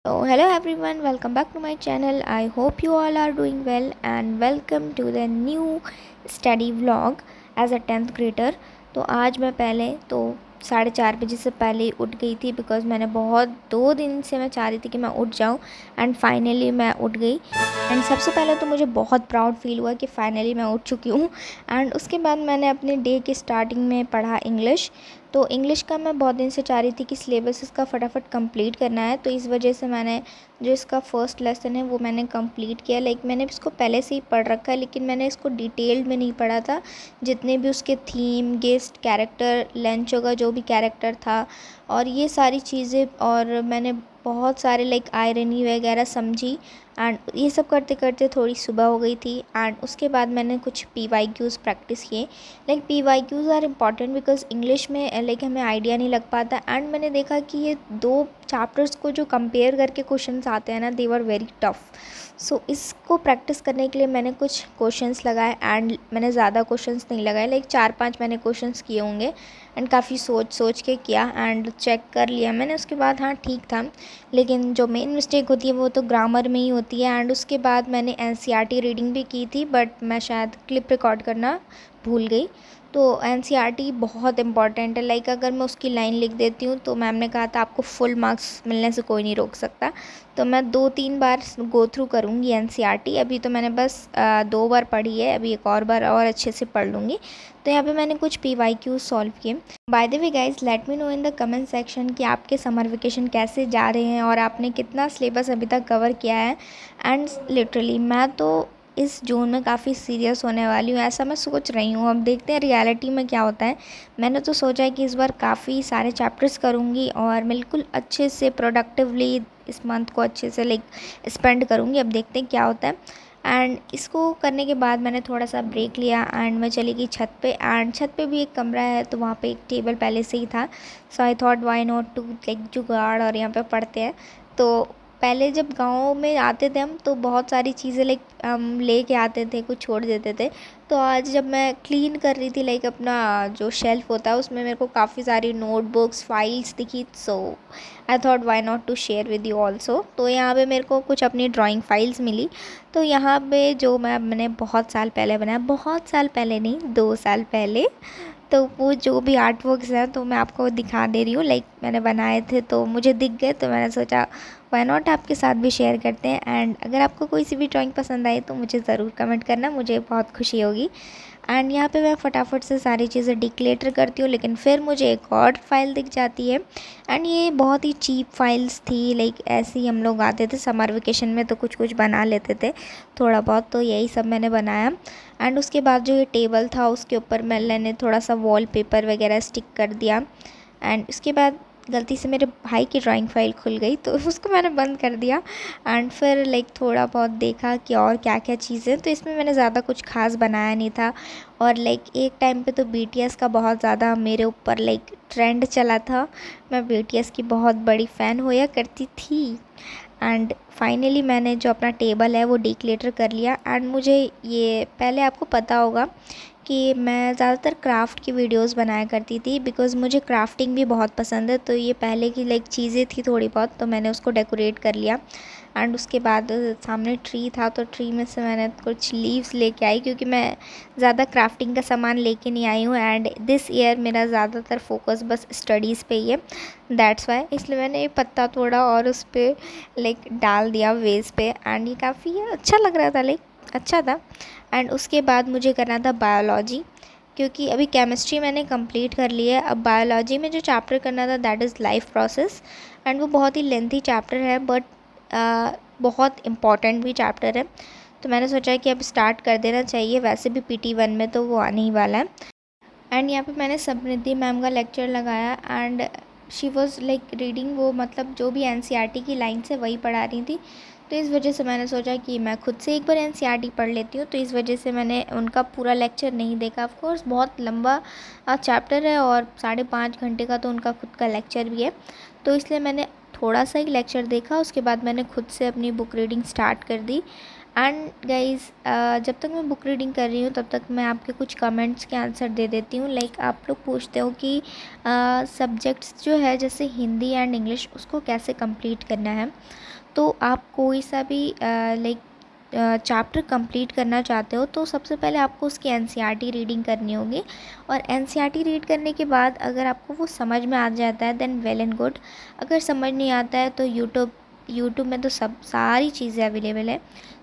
So hello everyone, welcome back to my channel. I hope you all are doing well and welcome to the new study vlog as a 10th grader. तो आज मैं पहले तो 4:30 बजे से पहले ही उठ गई थी बिकॉज़ मैंने बहुत 2 दिन से मैं चाह रही थी कि मैं उठ जाऊं एंड फाइनली मैं उठ गई। एंड सबसे पहले तो मुझे बहुत प्राउड फील हुआ कि फाइनली मैं उठ चुकी हूँ। एंड उसके बाद मैंने अपने डे की स्टार्टिंग में पढ़ा इंग्लिश। तो इंग्लिश का मैं बहुत दिन से चाह रही थी कि सिलेबस इसका फटाफट कंप्लीट करना है, तो इस वजह से मैंने जो इसका फ़र्स्ट लेसन है वो मैंने कंप्लीट किया। लाइक मैंने इसको पहले से ही पढ़ रखा है लेकिन मैंने इसको डिटेल्ड में नहीं पढ़ा था। जितने भी उसके थीम, गेस्ट, कैरेक्टर, लेंचो का जो भी कैरेक्टर था और ये सारी चीज़ें, और मैंने बहुत सारे लाइक आयरनी वगैरह समझी। एंड ये सब करते करते थोड़ी सुबह हो गई थी। एंड उसके बाद मैंने कुछ PYQs प्रैक्टिस किए। Like PYQs are important because English में लाइक हमें आइडिया नहीं लग पाता। एंड मैंने देखा कि ये 2 चैप्टर्स को जो कंपेयर करके क्वेश्चंस आते हैं ना, दे वर वेरी टफ। सो इसको प्रैक्टिस करने के लिए मैंने कुछ क्वेश्चंस लगाए एंड मैंने ज़्यादा क्वेश्चंस नहीं लगाए, लाइक 4-5 मैंने क्वेश्चंस किए होंगे। एंड काफ़ी सोच सोच के किया एंड चेक कर लिया मैंने। उसके बाद हाँ ठीक था, लेकिन जो मेन मिस्टेक होती है वो तो ग्रामर में ही होती है। एंड उसके बाद मैंने NCERT रीडिंग भी की थी बट मैं शायद क्लिप रिकॉर्ड करना भूल गई। तो NCERT बहुत इंपॉर्टेंट है। लाइक अगर मैं उसकी लाइन लिख देती हूँ तो मैम ने कहा था आपको फुल मार्क्स मिलने से कोई नहीं रोक सकता। तो मैं 2-3 बार गो थ्रू करूँगी NCERT। अभी तो मैंने बस 2 बार पढ़ी है, अभी एक और बार और अच्छे से पढ़ लूँगी। तो यहाँ पे मैंने कुछ PYQ सॉल्व किए। Bye the way guys, let me know in the comment section कि आपके समर वेकेशन कैसे जा रहे हैं और आपने कितना सिलेबस अभी तक कवर किया है। एंड लिटरली मैं तो इस जून में काफ़ी सीरियस होने वाली हूँ, ऐसा मैं सोच रही हूँ। अब देखते हैं रियलिटी में क्या होता है। मैंने तो सोचा है कि इस बार काफ़ी सारे चैप्टर्स करूँगी और बिल्कुल अच्छे से प्रोडक्टिवली इस मंथ को अच्छे से लाइक स्पेंड करूँगी। अब देखते हैं क्या होता है। एंड इसको करने के बाद मैंने थोड़ा सा ब्रेक लिया एंड मैं चली गई छत पे। एंड छत पे भी एक कमरा है तो वहाँ पे एक टेबल पहले से ही था। So I thought why not to like jugaad और यहाँ पे पढ़ते हैं। तो पहले जब गाँव में आते थे हम तो बहुत सारी चीज़ें लाइक हम ले के आते थे, कुछ छोड़ देते थे। तो आज जब मैं क्लीन कर रही थी लाइक अपना जो शेल्फ़ होता है उसमें मेरे को काफ़ी सारी नोटबुक्स, फाइल्स दिखी। So I thought why not to share with you also. तो यहाँ पे मेरे को कुछ अपनी ड्राइंग फाइल्स मिली। तो यहाँ पे जो मैंने बहुत साल पहले बनाया, बहुत साल पहले नहीं 2 साल पहले, तो वो जो भी आर्ट वर्क्स हैं तो मैं आपको दिखा दे रही हूँ। लाइक मैंने बनाए थे तो मुझे दिख गए तो मैंने सोचा वाई नॉट आपके साथ भी शेयर करते हैं। एंड अगर आपको कोई सी भी ड्राइंग पसंद आई तो मुझे ज़रूर कमेंट करना, मुझे बहुत खुशी होगी। एंड यहाँ पे मैं फटाफट से सारी चीज़ें डिक्लेटर करती हूँ लेकिन फिर मुझे एक और फाइल दिख जाती है। एंड ये बहुत ही चीप फाइल्स थी, लाइक ऐसे ही हम लोग आते थे समर वेकेशन में तो कुछ कुछ बना लेते थे थोड़ा बहुत, तो यही सब मैंने बनाया। एंड उसके बाद जो ये टेबल था उसके ऊपर मैंने थोड़ा सा वॉलपेपर वगैरह स्टिक कर दिया। एंड उसके बाद गलती से मेरे भाई की ड्राइंग फाइल खुल गई तो उसको मैंने बंद कर दिया। एंड फिर लाइक थोड़ा बहुत देखा कि और क्या क्या चीज़ें, तो इसमें मैंने ज़्यादा कुछ खास बनाया नहीं था। और लाइक एक टाइम पे तो BTS का बहुत ज़्यादा मेरे ऊपर लाइक ट्रेंड चला था। मैं BTS की बहुत बड़ी फ़ैन होया करती थी। एंड फाइनली मैंने जो अपना टेबल है वो डिक्लेटर कर लिया। एंड मुझे ये पहले आपको पता होगा कि मैं ज़्यादातर क्राफ्ट की वीडियोस बनाया करती थी बिकॉज़ मुझे क्राफ्टिंग भी बहुत पसंद है। तो ये पहले की लाइक चीज़ें थी थोड़ी बहुत, तो मैंने उसको डेकोरेट कर लिया। एंड उसके बाद सामने ट्री था तो ट्री में से मैंने कुछ लीव्स लेके आई क्योंकि मैं ज़्यादा क्राफ्टिंग का सामान लेके नहीं आई हूँ। एंड दिस ईयर मेरा ज़्यादातर फोकस बस स्टडीज़ पे ही है, दैट्स वाई। इसलिए मैंने ये पत्ता तोड़ा और उस पर लाइक डाल दिया वेज पे। एंड ये काफ़ी अच्छा लग रहा था, लाइक अच्छा था। एंड उसके बाद मुझे करना था बायोलॉजी, क्योंकि अभी केमिस्ट्री मैंने कंप्लीट कर लिया है। अब बायोलॉजी में जो चैप्टर करना था that is life process. And वो बहुत ही लेंथी चैप्टर है बट बहुत इम्पॉर्टेंट भी चैप्टर है। तो मैंने सोचा कि अब स्टार्ट कर देना चाहिए, वैसे भी PT1 में तो वो आने ही वाला है। एंड यहाँ पे मैंने समृद्धि मैम का लेक्चर लगाया and she was like reading, वो मतलब जो भी NCERT की लाइन से वही पढ़ा रही थी। तो इस वजह से मैंने सोचा कि मैं खुद से एक बार NCERT पढ़ लेती हूँ। तो इस वजह से मैंने उनका पूरा लेक्चर नहीं देखा। ऑफ कोर्स बहुत लंबा चैप्टर है और 5.5 घंटे का तो उनका खुद का लेक्चर भी है। तो इसलिए मैंने थोड़ा सा ही लेक्चर देखा, उसके बाद मैंने खुद से अपनी बुक रीडिंग स्टार्ट कर दी। एंड गाइज़ जब तक मैं बुक रीडिंग कर रही हूँ तब तक मैं आपके कुछ कमेंट्स के आंसर दे देती हूँ। लाइक आप लोग पूछते हो कि सब्जेक्ट्स जो है जैसे हिंदी एंड इंग्लिश उसको कैसे कंप्लीट करना है। तो आप कोई सा भी लाइक चैप्टर कंप्लीट करना चाहते हो तो सबसे पहले आपको उसकी एनसीईआरटी रीडिंग करनी होगी। और एनसीईआरटी रीड करने के बाद अगर आपको वो समझ में आ जाता है देन वेल एंड गुड। अगर समझ नहीं आता है तो यूट्यूब में तो सब सारी चीज़ें अवेलेबल है।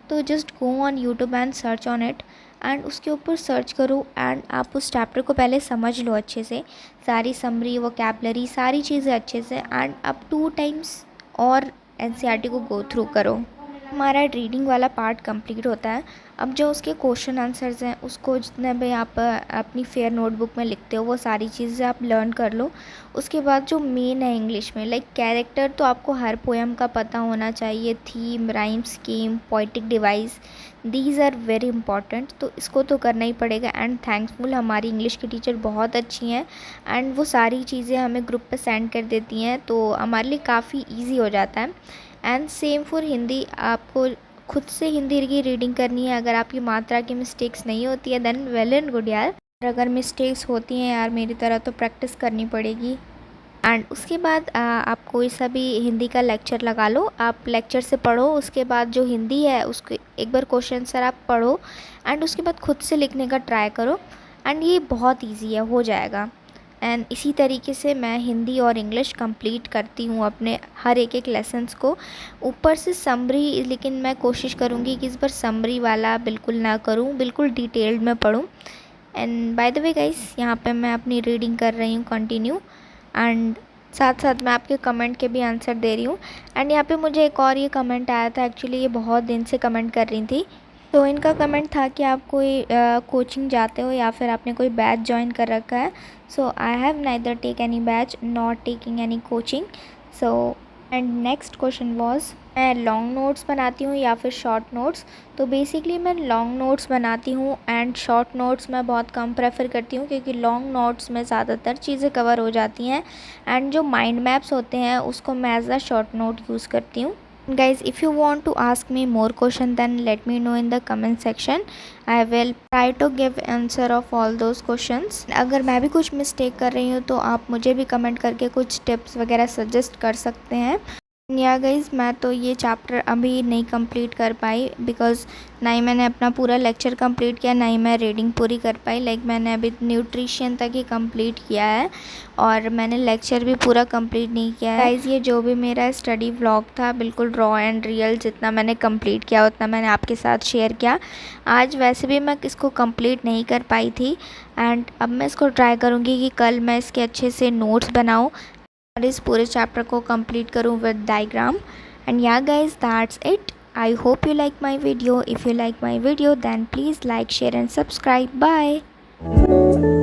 तो just go on YouTube and search on it and उसके ऊपर सर्च करो एंड आप उस चैप्टर को पहले समझ लो अच्छे से, सारी समरी वोकैबलरी सारी चीज़ें अच्छे से, एंड अब 2 टाइम्स और एनसीईआरटी को गो थ्रू करो। हमारा रीडिंग वाला पार्ट कंप्लीट होता है। अब जो उसके क्वेश्चन आंसर्स हैं उसको जितने भी आप अपनी फेयर नोटबुक में लिखते हो वो सारी चीज़ें आप लर्न कर लो। उसके बाद जो मेन है इंग्लिश में, लाइक कैरेक्टर तो आपको हर पोएम का पता होना चाहिए, theme, rhyme scheme, poetic device, these are very important. तो इसको तो करना ही पड़ेगा। एंड थैंकफुल हमारी इंग्लिश की टीचर बहुत अच्छी हैं एंड वो सारी चीज़ें हमें ग्रुप पे सेंड कर देती हैं, तो हमारे लिए काफ़ी ईजी हो जाता है। एंड सेम फॉर हिंदी, आपको खुद से हिंदी की रीडिंग करनी है। अगर आपकी मात्रा की मिस्टेक्स नहीं होती है देन वेल एंड गुड यार। और अगर मिस्टेक्स होती हैं यार मेरी तरह तो प्रैक्टिस करनी पड़ेगी। एंड उसके बाद आप कोई सा भी हिंदी का लेक्चर लगा लो, आप लेक्चर से पढ़ो, उसके बाद जो हिंदी है उसको एक बार क्वेश्चन सर आप पढ़ो एंड उसके बाद खुद से लिखने का ट्राई करो। एंड ये बहुत ईजी है, हो जाएगा। एंड इसी तरीके से मैं हिंदी और इंग्लिश कंप्लीट करती हूँ अपने हर एक लेसन्स को। ऊपर से समरी, लेकिन मैं कोशिश करूँगी कि इस बार समरी वाला बिल्कुल ना करूँ, बिल्कुल डिटेल्ड में पढूँ। And by the way guys, यहाँ पे मैं अपनी रीडिंग कर रही हूँ कंटिन्यू एंड साथ साथ मैं आपके कमेंट के भी आंसर दे रही हूँ। एंड यहाँ पे मुझे एक और ये कमेंट आया था, एक्चुअली ये बहुत दिन से कमेंट कर रही थी। तो इनका कमेंट था कि आप कोई कोचिंग जाते हो या फिर आपने कोई बैच ज्वाइन कर रखा है। So I have neither take any batch not taking any coaching. So and next question was, मैं लॉन्ग नोट्स बनाती हूँ या फिर शॉर्ट नोट्स। तो बेसिकली मैं लॉन्ग नोट्स बनाती हूँ एंड शॉर्ट नोट्स मैं बहुत कम प्रेफर करती हूँ क्योंकि लॉन्ग नोट्स में ज़्यादातर चीज़ें कवर हो जाती हैं एंड जो माइंड मैप्स होते हैं उसको मैं as a short note use करती हूँ। Guys, if you want to ask me more question then let me know in the comment section. I will try to give answer of all those questions. अगर मैं भी कुछ mistake कर रही हूँ तो आप मुझे भी कमेंट करके कुछ टिप्स वगैरह सजेस्ट कर सकते हैं। या गाइज़, मैं तो ये चैप्टर अभी नहीं कंप्लीट कर पाई बिकॉज़ ना ही मैंने अपना पूरा लेक्चर कंप्लीट किया, ना ही मैं रीडिंग पूरी कर पाई। लाइक मैंने अभी न्यूट्रिशन तक ही कंप्लीट किया है और मैंने लेक्चर भी पूरा कंप्लीट नहीं किया है। गाइज़, ये जो भी मेरा स्टडी व्लॉग था बिल्कुल रॉ एंड रियल, जितना मैंने कंप्लीट किया उतना मैंने आपके साथ शेयर किया। आज वैसे भी मैं इसको कंप्लीट नहीं कर पाई थी एंड अब मैं इसको ट्राई करूँगी कि कल मैं इसके अच्छे से नोट्स बनाऊँ और इस पूरे चैप्टर को कंप्लीट करूँ with diagram. And yeah guys, that's it. I hope you like my video. If you like my video then please like, share and subscribe. Bye.